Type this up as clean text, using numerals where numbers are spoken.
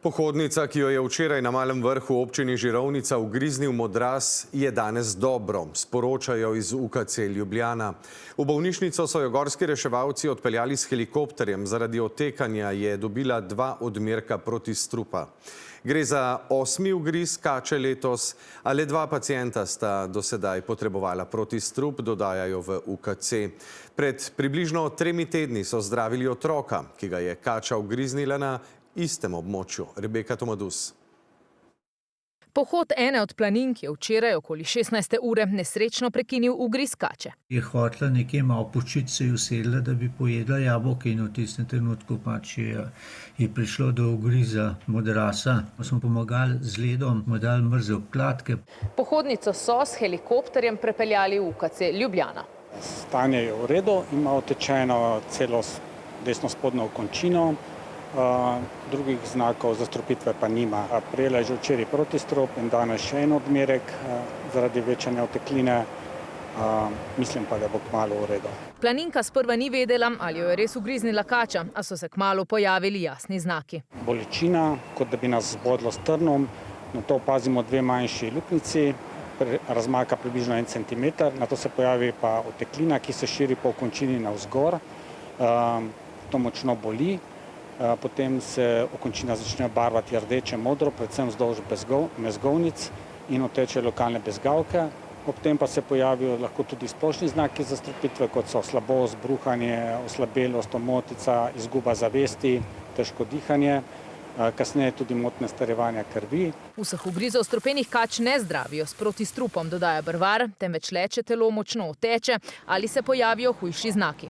Pohodnica, ki jo je včeraj na Malem Vrhu občini Žirovnica ugriznil modraz, je danes dobro, sporočajo iz UKC Ljubljana. V bolnišnico so jo gorski reševalci odpeljali s helikopterjem. Zaradi otekanja je dobila 2 odmerka protistrupa. Gre za 8. ugriz kače letos, a le 2 pacienta sta do sedaj potrebovala protistrup, dodajajo v UKC. Pred približno 3 tedni so zdravili otroka, ki ga je kača ugriznila na istem območju. Rebeka Tomadus. Pohod ene od planink je včeraj okoli 16. ure nesrečno prekinil ugriz kače. Je hotela nekje malo počiti, se je usedla, da bi pojedla jabolko in v tistem trenutku pač je prišlo do ugriza modrasa. Smo pomagali z ledom, mu dali mrze obkladke. Pohodnico so s helikopterjem prepeljali v UKC Ljubljana. Stanje je v redu, ima otečeno celo desno spodnjo končino. Drugih znakov zastrupitve pa nima. Prejela je že včeraj protistrup in danes še en odmerek zaradi večanja otekline. Mislim pa, da bo kmalu v redu. Planinka sprva ni vedela, ali jo je res ugriznila kača, a so se kmalu pojavili jasni znaki. Bolečina, kot da bi nas zbodlo s trnom, na to opazimo 2 manjši luknjici, razmaka približno 1 centimeter, na to se pojavi pa oteklina, ki se širi po končini navzgor. To močno boli. Potem se okončina začne barvati rdeče, modro, predvsem vzdolž mezgovnic in oteče lokalne bezgavke. Ob tem pa se pojavijo lahko tudi splošni znaki zastrupitve, kot so slabost, bruhanje, oslabelost, omotica, izguba zavesti, težko dihanje, kasneje tudi motnje starevanja krvi. Vseh ugrizov strupenih kač ne zdravijo s protistrupom, dodaja brvar, temveč le, če telo močno oteče ali se pojavijo hujši znaki.